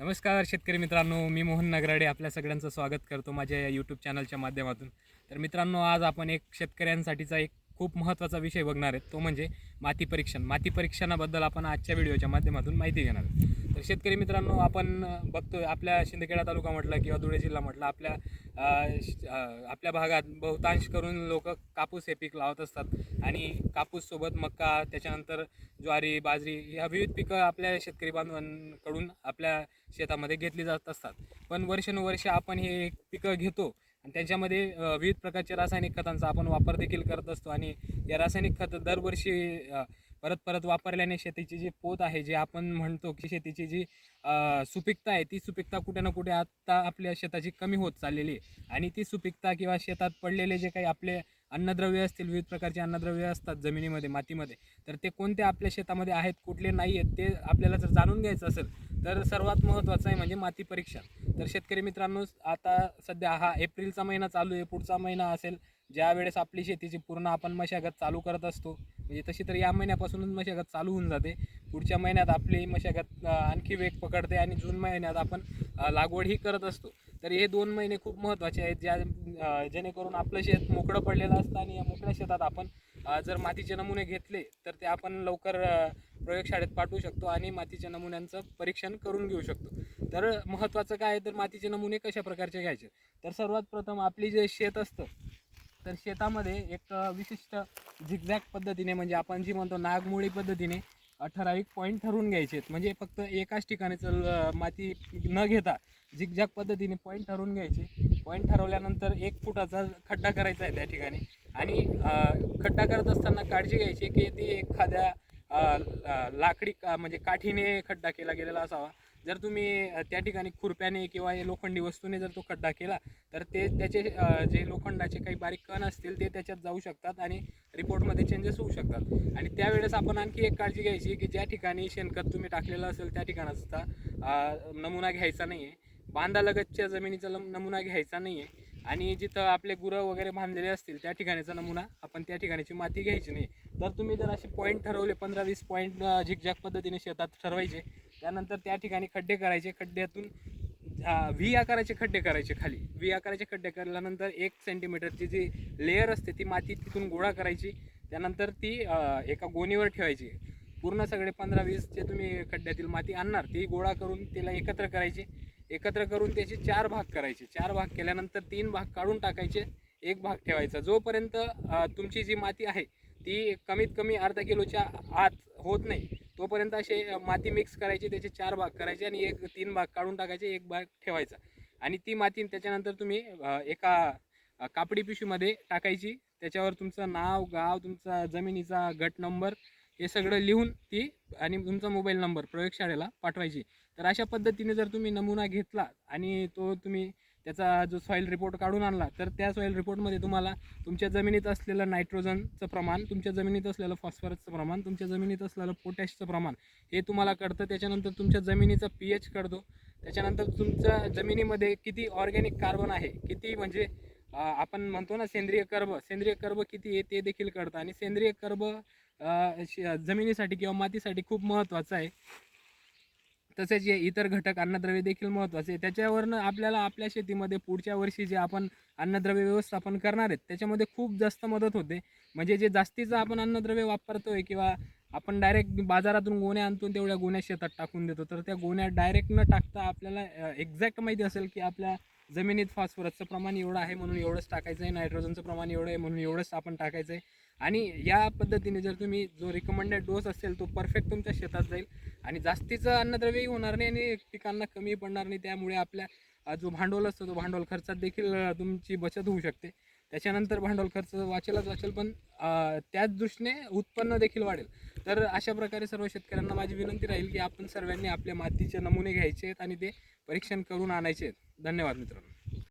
नमस्कार शेतकरी मित्रांनो, मी मोहन नगराडे आपल्या सगळ्यांचं स्वागत करतो माझ्या या यूट्यूब चॅनलच्या माध्यमातून. तर मित्रांनो, आज आपण एक शेतकऱ्यांसाठीचा एक खूप महत्त्वाचा विषय बघणार आहेत, तो म्हणजे माती परीक्षण. माती परीक्षणाबद्दल आपण आजच्या व्हिडिओच्या माध्यमातून माहिती घेणार आहोत. तर शेतकरी मित्रांनो, आपण बघतोय आपल्या शिंदखेडा तालुका म्हटलं किंवा धुळे जिल्हा म्हटलं, आपल्या भागात बहुतांश करून लोक कापूस हे पीक लावत असतात आणि कापूससोबत मका, त्याच्यानंतर ज्वारी, बाजरी ह्या विविध पिकं आपल्या शेतकरी बांधवांकडून आपल्या शेतामध्ये घेतली जात असतात. पण वर्षानुवर्षे आपण हे पिकं घेतो आणि त्याच्यामध्ये विविध प्रकारच्या रासायनिक खतांचा आपण वापर देखील करत असतो आणि या रासायनिक खत दरवर्षी परत परत वापरल्याने शेतीची जी पोत आहे, जे आपण म्हणतो की शेतीची जी सुपीकता आहे, ती सुपीकता कुठे ना कुठे आत्ता आपल्या शेताची कमी होत चाललेली आहे. आणि ती सुपीकता किंवा शेतात पडलेले जे काही आपले अन्नद्रव्य असतील, विविध प्रकारचे अन्नद्रव्य असतात जमिनीमध्ये, मातीमध्ये, तर ते कोणते आपल्या शेतामध्ये आहेत, कुठले नाही आहेत, ते आपल्याला जर जाणून घ्यायचं असेल तर सर्वात महत्त्वाचं आहे म्हणजे माती परीक्षण. तर शेतकरी मित्रांनो, आता सध्या हा एप्रिलचा महिना चालू आहे, पुढचा महिना असेल ज्या वेळेस आपली शेतीची पूर्ण आपण मशागत चालू करत असतो. म्हणजे तशी तर या महिन्यापासूनच मशागत चालू होऊन जाते. पुढच्या महिन्यात आपली मशागत आणखी वेग पकडते आणि जून महिन्यात आपण लागवड ही करत असतो. तर हे 2 महिने खूप महत्त्वाचे आहेत, जेणेकरून आपलं शेत मोकळं पडलेलं असतं आणि या मोकळ्या शेतात आपण जर मातीचे नमुने घेतले तर ते आपण लवकर प्रयोगशाळेत पाठवू शकतो आणि मातीच्या नमुन्यांचं परीक्षण करून घेऊ शकतो. तर महत्त्वाचं काय आहे, तर मातीचे नमुने कशा प्रकारचे घ्यायचे. तर सर्वात प्रथम आपली जे शेत असतं, तर शेतामध्ये एक विशिष्ट झिगझॅग पद्धतीने, म्हणजे आपण जी म्हणतो नागमोळी पद्धतीने ठराविक पॉईंट ठरवून घ्यायचे आहेत. म्हणजे फक्त एकाच ठिकाणीच माती न घेता झिगझॅग पद्धतीने पॉईंट ठरवून घ्यायचे. पॉईंट ठरवल्यानंतर 1 फुटाचा खड्डा करायचा आहे त्या ठिकाणी. आणि खड्डा करत असताना काळजी घ्यायची की ती एखाद्या लाकडी म्हणजे काठीने खड्डा केला गेलेला असावा. जर तुम्ही त्या ठिकाणी खुरप्याने किंवा लोखंडी वस्तूने जर तो खड्डा केला तर त्याचे जे लोखंडाचे काही बारीक कण असतील ते त्याच्यात जाऊ शकतात आणि रिपोर्टमध्ये चेंजेस होऊ शकतात. आणि त्यावेळेस आपण आणखी एक काळजी घ्यायची की ज्या ठिकाणी शेणखत तुम्ही टाकलेलं असेल त्या ठिकाणाचा नमुना घ्यायचा नाही आहे. बांधालगतच्या जमिनीचा नमुना घ्यायचा नाही आहे. आणि जिथं आपले गुरं वगैरे बांधलेले असतील त्या ठिकाणचा नमुना, आपण त्या ठिकाणची माती घ्यायची नाही. तर तुम्ही जर असे पॉईंट ठरवले, 15-20 पॉईंट झिगझॅग पद्धतीने शेतात ठरवायचे. त्यानंतर त्या ठिकाणी खड्डे करायचे. खड्ड्यातून व्ही आकाराचे खड्डे करायचे. खाली व्ही आकाराचे खड्डे केल्यानंतर 1 सेंटीमीटरची जी लेअर असते ती माती तिथून गोळा करायची. त्यानंतर ती एका गोणीवर ठेवायची. पूर्ण सगळे 15-20 जे तुम्ही खड्ड्यातील माती आणणार ती गोळा करून तिला एकत्र करायची. एकत्र करून त्याचे 4 भाग करायचे. 4 भाग केल्यानंतर 3 भाग काढून टाकायचे, 1 भाग ठेवायचा. जोपर्यंत तुमची जी माती आहे ती कमीत कमी अर्धा किलोच्या आत होत नाही तोपर्यंत असे माती मिक्स करायची. त्याचे 4 भाग करायचे आणि 3 भाग काढून टाकायचे, 1 भाग ठेवायचा. आणि ती माती त्याच्यानंतर तुम्ही एका कापडी पिशवीमध्ये टाकायची. त्याच्यावर तुमचं नाव, गाव, तुमचा जमिनीचा गट नंबर हे सगळं लिहून ती आणि तुमचा मोबाईल नंबर प्रयोगशाळेला पाठवायची. तर अशा पद्धतीने जर तुम्ही नमुना घेतला आणि तो तुम्ही त्याचा जो सॉईल रिपोर्ट काढून आणला, तर त्या सॉईल रिपोर्टमध्ये तुम्हाला तुमच्या जमिनीत असलेलं नायट्रोजनचं प्रमाण, तुमच्या जमिनीत असलेलं फॉस्फरसचं प्रमाण, तुमच्या जमिनीत असलेलं पोटॅशचं प्रमाण हे तुम्हाला कळतं. त्याच्यानंतर तुमच्या जमिनीचा pH कळतो. त्याच्यानंतर तुमच्या जमिनीमध्ये किती ऑर्गॅनिक कार्बन आहे, किती म्हणजे आपण म्हणतो ना सेंद्रिय कर्ब किती आहे ते देखील कळतं. आणि सेंद्रिय कर्ब जमिनीसाठी किंवा मातीसाठी खूप महत्त्वाचं आहे. तसेच इतर घटक अन्नद्रव्य देखील महत्त्वाचे आहे. त्याच्यावरनं आपल्याला आपल्या शेतीमध्ये पुढच्या वर्षी जे आपण अन्नद्रव्य व्यवस्थापन करणार आहेत त्याच्यामध्ये खूप जास्त मदत होते. म्हणजे जे जास्तीचं आपण अन्नद्रव्य वापरतोय किंवा आपण डायरेक्ट बाजारातून गोण्या आणतो तेवढ्या गोण्या शेतात टाकून देतो, तर त्या गोण्या डायरेक्ट न टाकता आपल्याला एक्झॅक्ट माहिती असेल की आपल्या जमिनीत फॉस्फरसचं प्रमाण एवढं आहे म्हणून एवढंच टाकायचं आहे, नायट्रोजनचं प्रमाण एवढं आहे म्हणून एवढंच आपण टाकायचं आहे. आणि या पद्धतीने जर तुम्ही जो रिकमेंडेड डोस असेल तो परफेक्ट तुमच्या शेतात जाईल आणि जास्तीचं अन्नद्रव्यही होणार नाही आणि पिकांना कमी पडणार नाही. त्यामुळे आपल्या जो भांडवल असतो तो भांडवल खर्चात देखील तुमची बचत होऊ शकते. त्याच्यानंतर भांडवल खर्च वाचेल पण त्याच दृष्टीने उत्पन्न देखील वाढेल. तर अशा प्रकारे सर्व शेतकऱ्यांना माझी विनंती राहील की आपण सर्वांनी आपल्या मातीचे नमुने घ्यायचे आहेत आणि ते परीक्षण करून आणायचे आहेत. धन्यवाद मित्रांनो.